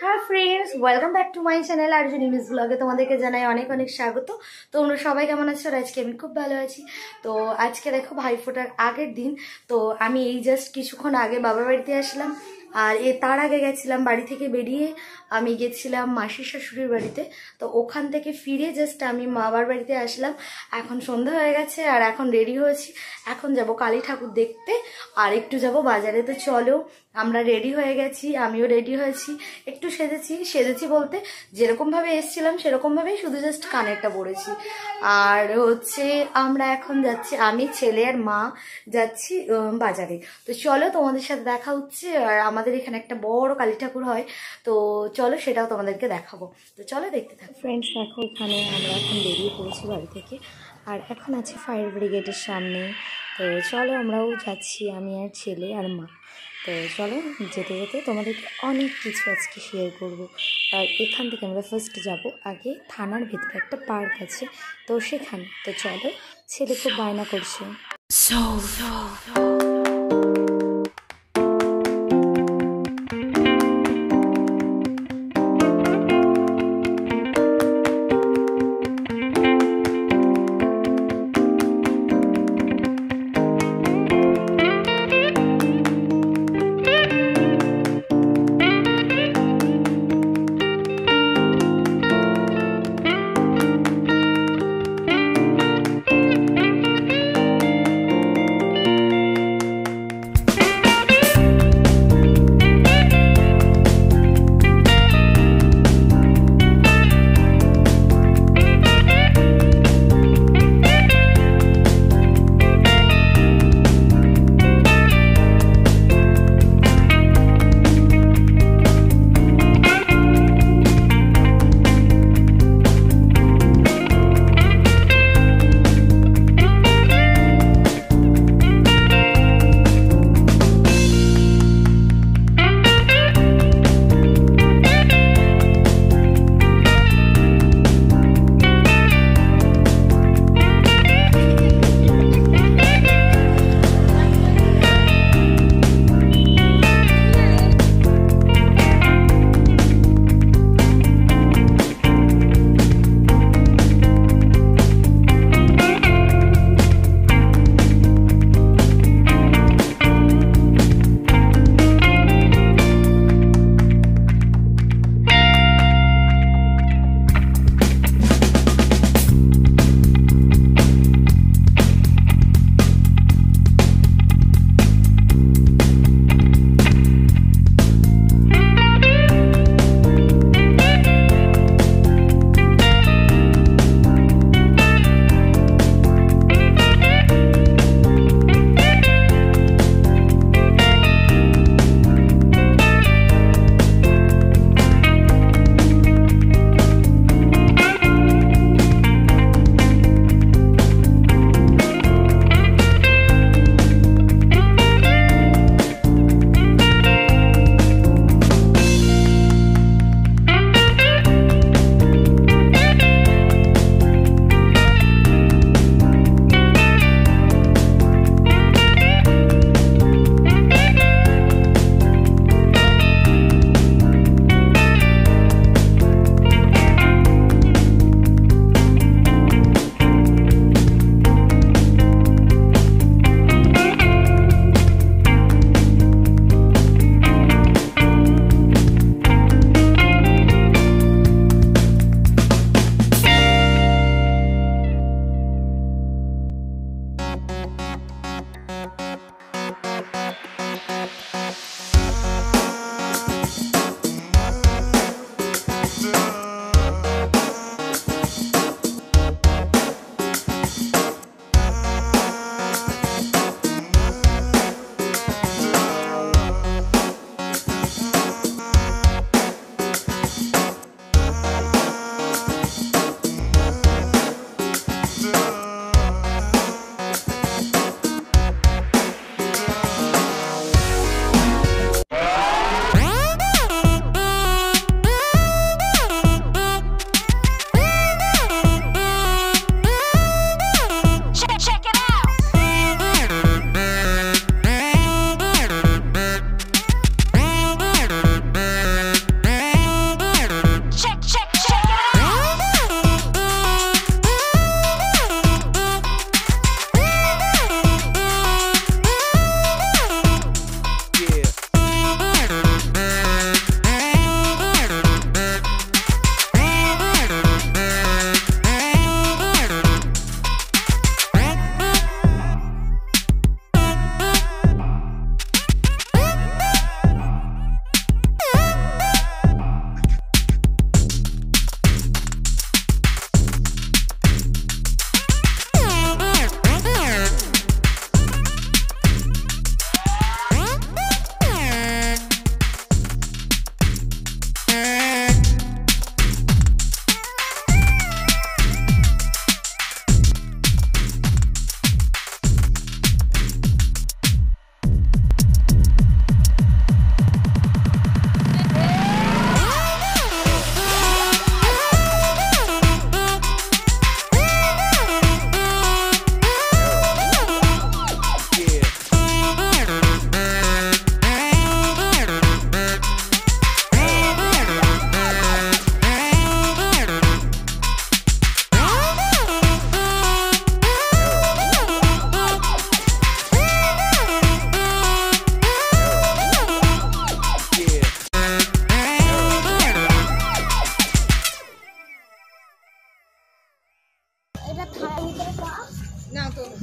হ্যাঁ friends, welcome back to my channel Arjuni miss ব্লগে তোমাদেরকে জানাই অনেক অনেক স্বাগত। তোমরা সবাই কেমন আছো? আজকে আমি খুব ভালো আছি। তো আজকে দেখো ভাইফোঁটার আগের দিন। তো আমি এই জাস্ট কিছুক্ষণ আগে বাবার বাড়িতে আসলাম। আর তার আগে গেছিলাম, বাড়ি থেকে বেরিয়ে আমি গেছিলাম মাসির শাশুড়ির বাড়িতে। তো ওখান থেকে ফিরে জাস্ট আমি বাবার বাড়িতে আসলাম। এখন সন্ধ্যা হয়ে গেছে আর এখন রেডি হয়েছি। এখন যাব কালী ঠাকুর দেখতে আর একটু যাব বাজারে। তো চলো, আমরা রেডি হয়ে গেছি, আমিও রেডি হয়েছি। একটু সেজেছি বলতে যেরকমভাবে এসেছিলাম সেরকমভাবেই, শুধু জাস্ট কানেরটা পরেছি। আর হচ্ছে আমরা এখন যাচ্ছি, আমি ছেলে আর মা যাচ্ছি বাজারে। তো চলো তোমাদের সাথে দেখা হচ্ছে। আর আমাদের এখানে একটা বড় কালী ঠাকুর হয়, তো চলো সেটাও তোমাদেরকে দেখাবো। তো চলো দেখতে থাকো। ফ্রেন্ডস দেখো, এখানে আমরা এখন বেরিয়ে পড়েছি বাড়ি থেকে, আর এখন আছি ফায়ার ব্রিগেডের সামনে। তো চলো আমরাও যাচ্ছি, আমি আর ছেলে আর মা। তো চলো যেতে যেতে তোমাদেরকে অনেক কিছু আজকে শেয়ার করব। আর এখান থেকে আমরা ফার্স্ট যাব আগে থানার ভেতরে একটা পার্ক আছে, তো সেখানে। তো চলো, ছেলে খুব বায়না করছে।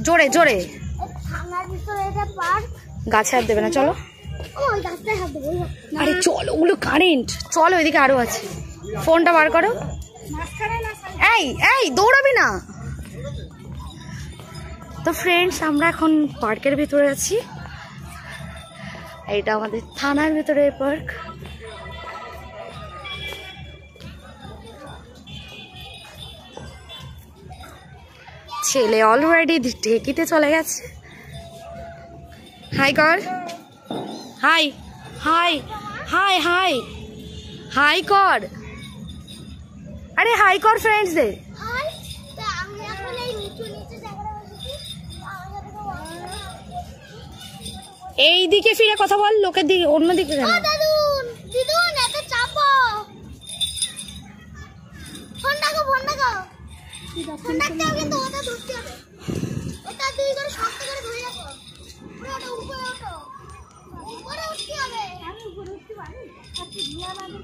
জোরে জোরে। থানার ভিতরে এটা পার্ক, গাছে হাত দেবে না, চলো। ওই গাছটায় হাত দেবো। আরে চলো, ওগুলো কারেন্ট। চলো, ওইদিকে আরো আছে। ফোনটা বার করো। এই এই দৌড়াবি না। তো ফ্রেন্ডস, আমরা এখন পার্কের ভিতরে আছি। এটা আমাদের থানার ভিতরে পার্ক। ছেলে অলরেডি ঢেকিতে চলে গেছে। হাই কর, high high high high high কর। আরে হাই কর ফ্রেন্ডসদের। আমি এখন এই নিচু নিচু জায়গাটা বসেছি। এইদিকে ফিরে কথা বল, লোকের দিকে, অন্যদিকে কেন? দাদুন দিদুন এত চাপো। ফোন রাখো, ফোন রাখো। ফোন রাখতে হবে কিন্তু ওটা ধরতে হবে। ওটা দুই করে শক্ত করে ধরে রাখো। ওটা উপরে ওঠো, উপরে উঠতে হবে। আমি উপরে উঠতে পারি? আচ্ছা ধুলা বাঁধি।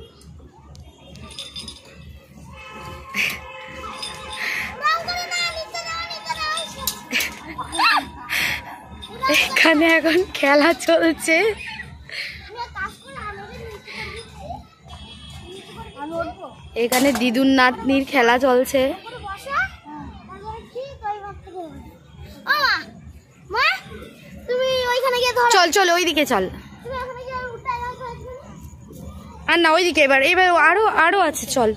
এখানে এখন খেলা চলছে। এখানে দিদুন নাতনির খেলা চলছে। চল চল, ওইদিকে চল। আর না, ওইদিকে এবার এবার আরো আরো আছে, চল।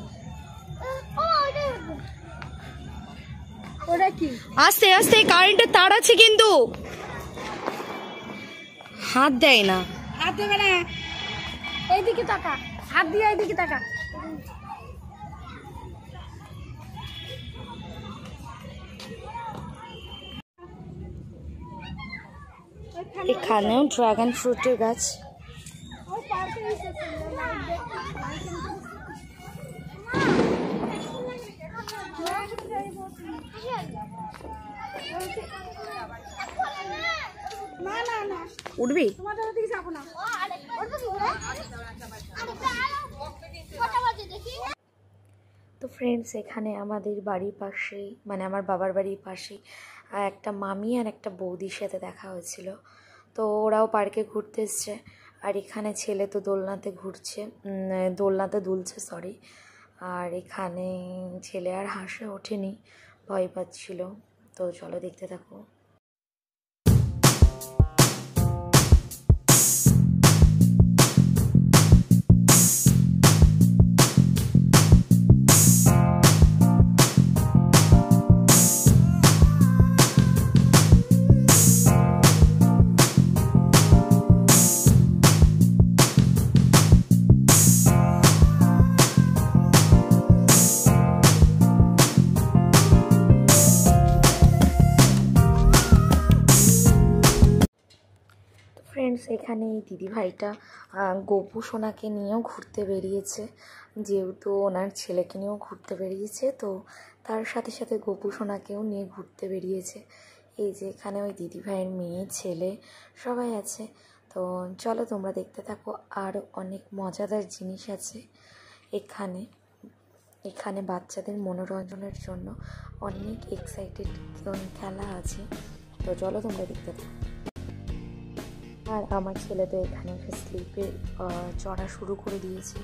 আস্তে আস্তে, কারেন্টের তার আছে কিন্তু। হাত দেয় না, হাত দেবে না। এইদিকে তাকা, হাত দিয়ে এইদিকে তাকা। এখানেও ড্রাগন ফ্রুটের গাছ। উঠবি? তো ফ্রেন্ডস, এখানে আমাদের বাড়ির পাশেই, মানে আমার বাবার বাড়ির পাশেই একটা মামি আর একটা বৌদির সাথে দেখা হয়েছিল। তো ওরাও পার্কে ঘুরতে এসছে। আর এখানে ছেলে তো দোলনাতে ঘুরছে, দোলনাতে দুলছে, সরি। আর এখানে ছেলে আর হাসে ওঠেনি, ভয় পাচ্ছিল। তো চলো দেখতে থাকো। ফ্রেন্ডস, এখানে এই দিদিভাইটা গপু সোনাকে নিয়েও ঘুরতে বেরিয়েছে। যেহেতু ওনার ছেলেকে নিয়েও ঘুরতে বেরিয়েছে, তো তার সাথে সাথে গপু সোনাকেও নিয়ে ঘুরতে বেরিয়েছে। এই যে এখানে ওই দিদিভাইয়ের মেয়ে ছেলে সবাই আছে। তো চলো তোমরা দেখতে থাকো। আরও অনেক মজাদার জিনিস আছে এখানে। এখানে বাচ্চাদের মনোরঞ্জনের জন্য অনেক এক্সাইটেড খেলা আছে। তো চলো তোমরা দেখতে থাকো। আর আমার ছেলে তো এখানে এসে স্লিপে চড়া শুরু করে দিয়েছে।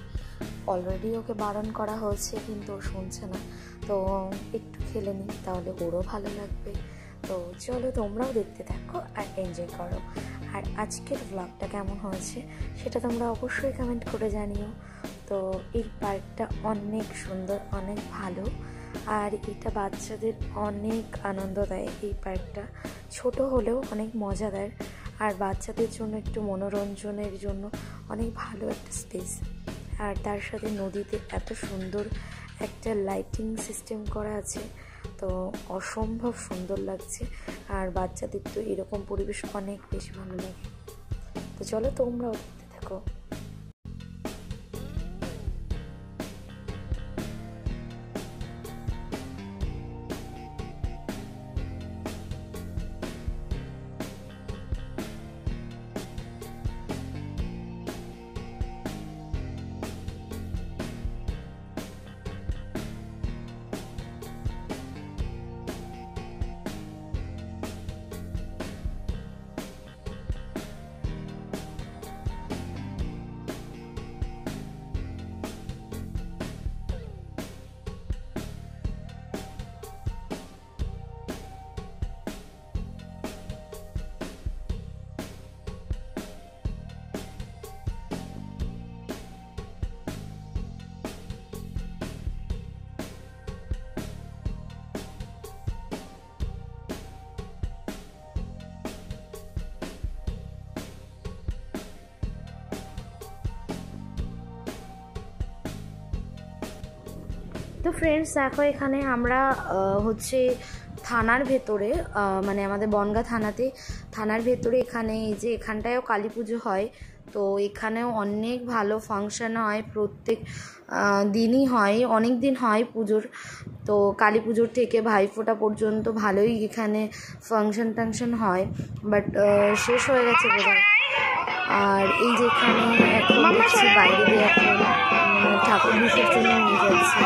অলরেডি ওকে বারণ করা হয়েছে, কিন্তু ও শুনছে না। তো একটু খেলে নিই, তাহলে ওরও ভালো লাগবে। তো চলো তোমরাও দেখতে থাকো আর এনজয় করো। আর আজকের ব্লগটা কেমন হয়েছে সেটা তোমরা অবশ্যই কমেন্ট করে জানিও। তো এই পার্কটা অনেক সুন্দর, অনেক ভালো। আর এটা বাচ্চাদের অনেক আনন্দ দেয়। এই পার্কটা ছোট হলেও অনেক মজাদার, আর বাচ্চাদের জন্য একটু মনোরঞ্জনের জন্য অনেক ভালো একটা স্পেস। আর তার সাথে নদীতে এত সুন্দর একটা লাইটিং সিস্টেম করা আছে, তো অসম্ভব সুন্দর লাগছে। আর বাচ্চাদের তো এরকম পরিবেশ অনেক বেশি ভালো লাগে। তো চলো তোমরাও দেখতে থাকো। তো ফ্রেন্ডস দেখো এখানে আমরা হচ্ছে থানার ভেতরে মানে আমাদের বনগাঁ থানার ভেতরে এখানে এই যে এখানটায়ও কালী পুজো হয়। তো এখানেও অনেক ভালো ফাংশন হয়, প্রত্যেক দিনই হয়, অনেক দিন হয় পুজোর। তো কালী পুজোর থেকে ভাইফোঁটা পর্যন্ত ভালোই এখানে ফাংশন হয়, বাট শেষ হয়ে গেছে বোধহয়। আর এই যে এখানে এখন দেখছি বাইরে দিয়ে এখন ঠাকুর বিসর্জন নিয়ে যাচ্ছে।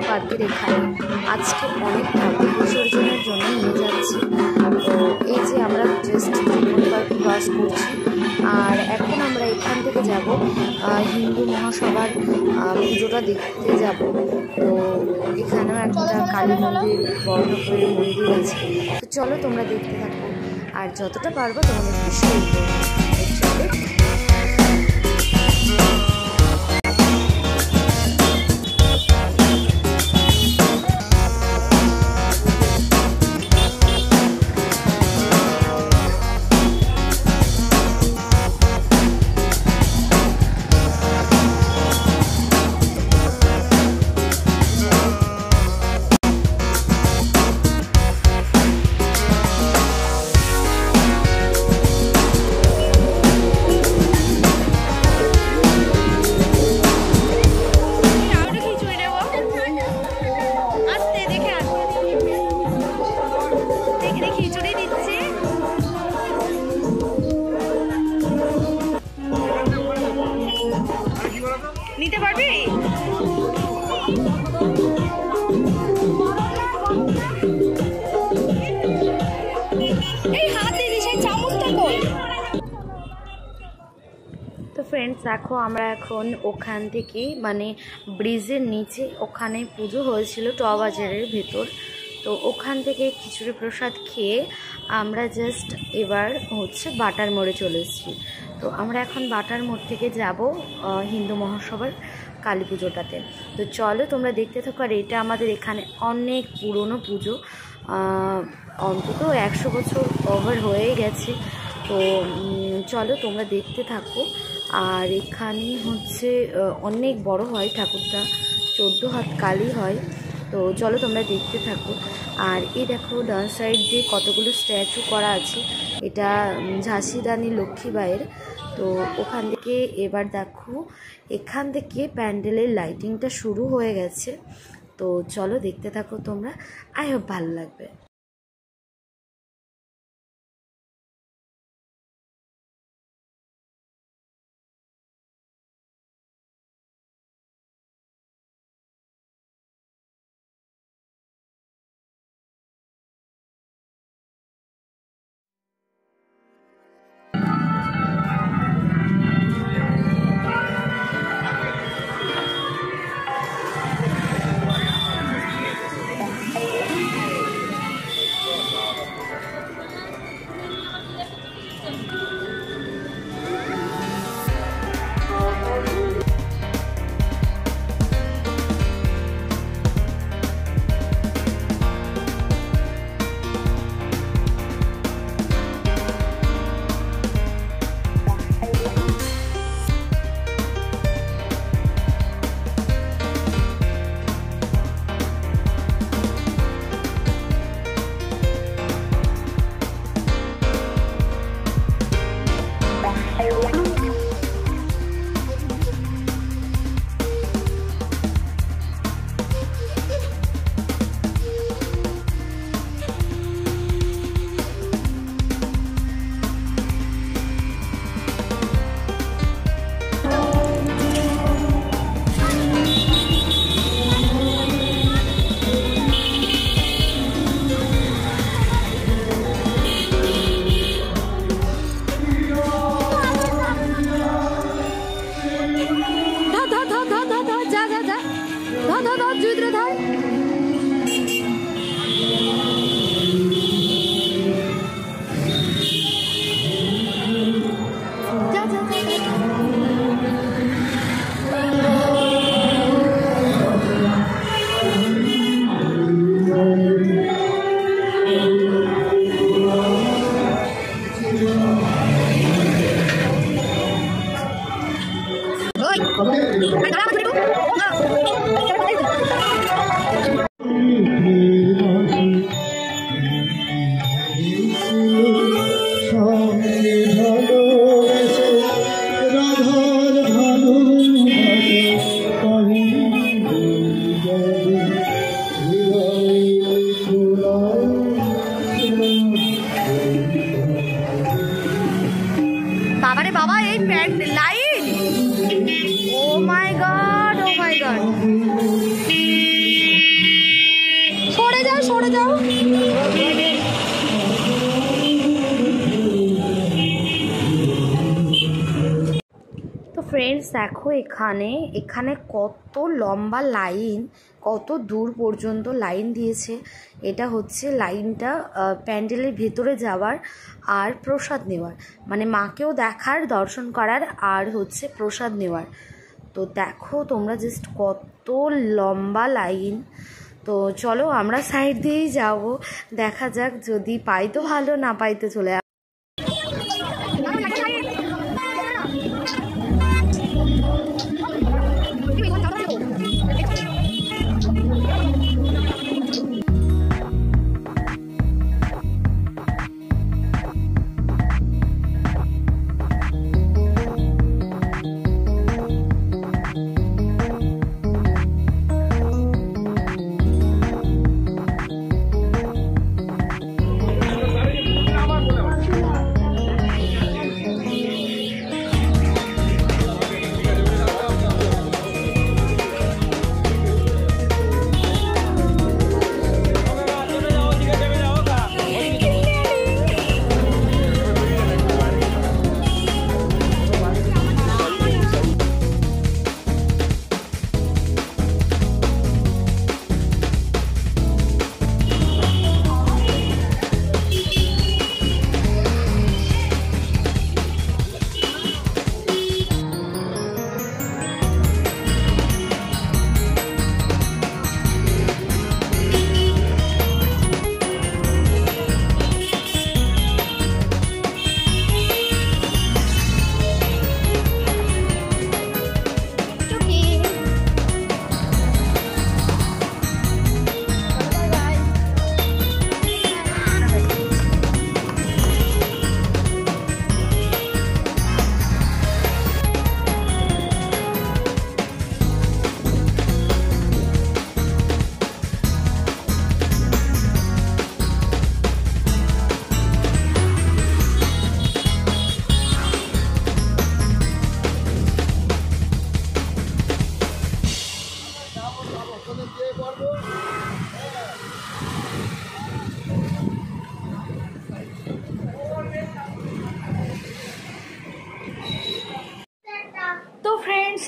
পার্কের এখানে আজকে অনেক ঠাকুর বিসর্জনের জন্য নিয়ে যাচ্ছি। তো এই যে আমরা জাস্ট ত্রিভুবন পার্ক ক্রস করছি, আর এখন আমরা এখান থেকে যাব হিন্দু মহাসভার পুজোটা দেখতে যাব। তো এখানেও একটা কালী মন্দির, বর্ণপুরের মন্দির আছে। তো চলো তোমরা দেখতে থাকো, আর যতটা পারবো তোমাদেরকে শেয়ার করবো। নিতে পারবি? এই হাত দিয়ে সেই চামচটা কই? তো ফ্রেন্ডস দেখো আমরা এখন ওখান থেকে মানে ব্রিজের নিচে ওখানে পুজো হয়েছিল টবাজারের ভেতর। তো ওখান থেকে খিচুড়ি প্রসাদ খেয়ে আমরা জাস্ট এবার হচ্ছে বাটার মোড়ে চলে এসেছি। তো আমরা এখন বাটার মোড় থেকে যাব হিন্দু মহাসভার কালী পুজোটাতে। তো চলো তোমরা দেখতে থাকো। আর এটা আমাদের এখানে অনেক পুরনো পুজো, অন্তত 100 বছর ওভার হয়ে গেছে। তো চলো তোমরা দেখতে থাকো। আর এখানে হচ্ছে অনেক বড় হয় ঠাকুরটা, 14 হাত কালী হয়। তো চলো তোমরা দেখতে থাকো। আর এই দেখো ডান সাইড দিয়ে কতগুলো স্ট্যাচু করা আছে, এটা ঝাঁসি রানী লক্ষ্মীবাইয়ের। তো ওখান থেকে এবার দেখো এখান থেকে প্যান্ডেলের লাইটিংটা শুরু হয়ে গেছে। তো চলো দেখতে থাকো তোমরা, আই হোপ ভালো লাগবে। বাবারে বাবা, এই প্যান্ট লাইন, ও মাই গড, ও মাই গড, সরে যাও সরে যাও। তো ফ্রেন্ডস দেখো এখানে কত লম্বা লাইন, কত দূর পর্যন্ত লাইন দিয়েছে। এটা হচ্ছে লাইনটা প্যান্ডেলের ভেতরে যাওয়ার আর প্রসাদ নেওয়ার, মানে মাকেও দেখার, দর্শন করার, আর হচ্ছে প্রসাদ নেওয়ার। তো দেখো তোমরা জাস্ট কত লম্বা লাইন। তো চলো আমরা সাইড দিয়েই যাব, দেখা যাক, যদি পাই তো ভালো, না পাই তো চলে আসবো।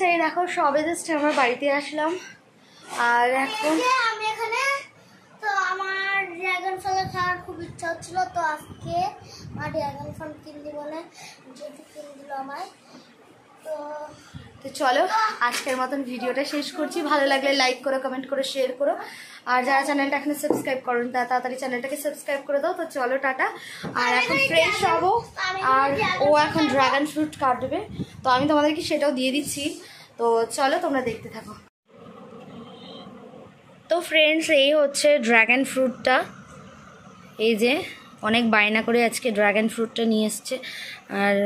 সেই দেখো সবে জাস্ট আমার বাড়িতে আসলাম, আর এখন আমি এখানে তো আমার ড্রাগন ফল খাওয়ার খুব ইচ্ছা হচ্ছিল, তো আজকে মা ড্রাগন ফল কিনতে বলে যেহেতু কিনে দিল আমায়। তো চলো আজকের মতন ভিডিওটা শেষ করছি। ভালো লাগলে লাইক করো, কমেন্ট করো, শেয়ার করো, আর যারা চ্যানেলটা এখনো সাবস্ক্রাইব করুন তাড়াতাড়ি চ্যানেলটাকে সাবস্ক্রাইব করে দাও। তো চলো টাটা। আর এখন ফ্রেশ হবো, আর ও এখন ড্রাগন ফ্রুট কাটবে, তো আমি তোমাদেরকে সেটাও দিয়ে দিচ্ছি। তো চলো তোমরা দেখতে থাকো। তো ফ্রেন্ডস এই হচ্ছে ড্রাগন ফ্রুটটা, এই যে অনেক বায়না করে আজকে ড্রাগন ফ্রুটটা নিয়ে এসছে। আর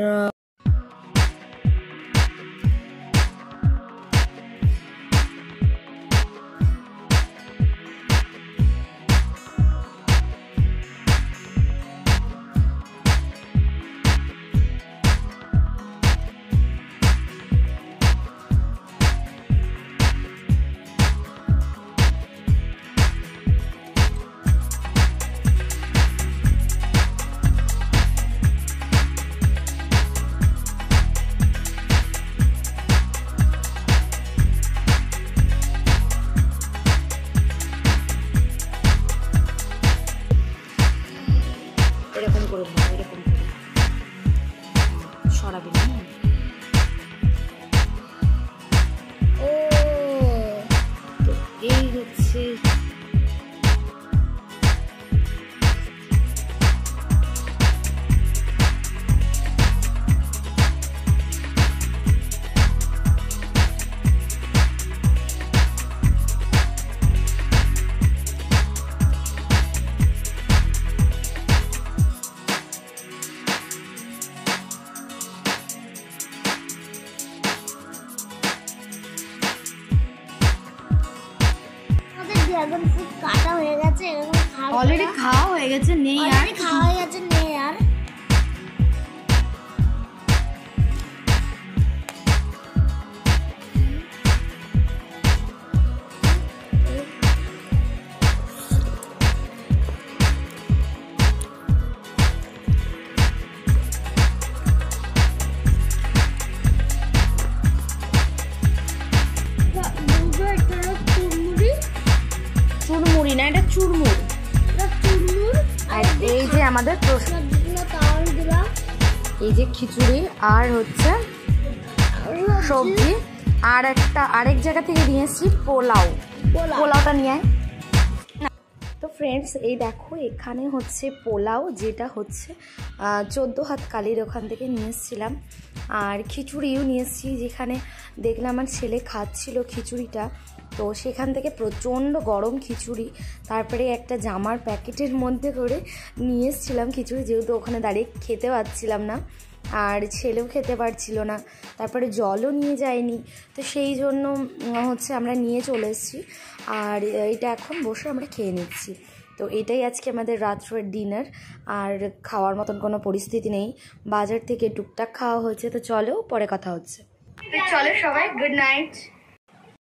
ড্রাগন ফ্রুট কাটা হয়ে গেছে, এরকম অলরেডি খাওয়া হয়ে গেছে, নেই আর খাওয়া হয়ে গেছে, নেই আর। চুরমুড়ি না, এটা চুরমুর। আর এই যে আমাদের এই যে খিচুড়ি আর হচ্ছে সবজি, আর আরেক জায়গা থেকে নিয়ে এসেছি পোলাওটা নিয়ে। তো ফ্রেন্ডস এই দেখো এখানে হচ্ছে পোলাও, যেটা হচ্ছে 14 হাত কালির ওখান থেকে নিয়ে এসেছিলাম। আর খিচুড়িও নিয়ে এসেছি, যেখানে দেখলাম আমার ছেলে খাচ্ছিল খিচুড়িটা, তো সেখান থেকে প্রচণ্ড গরম খিচুড়ি, তারপরে একটা জামার প্যাকেটের মধ্যে করে নিয়ে এসেছিলাম খিচুড়ি, যেহেতু ওখানে দাঁড়িয়ে খেতে পারছিলাম না আর ছেলেও খেতে পারছিল না, তারপরে জলও নিয়ে যায়নি, তো সেই জন্য হচ্ছে আমরা নিয়ে চলে এসেছি। আর এটা এখন বসে আমরা খেয়ে নিচ্ছি। তো এটাই আজকে আমাদের রাত্রের ডিনার, আর খাওয়ার মতন কোনো পরিস্থিতি নেই, বাজার থেকে টুকটাক খাওয়া হয়েছে। তো চলো পরে কথা হচ্ছে। তো চলো সবাই গুড নাইট।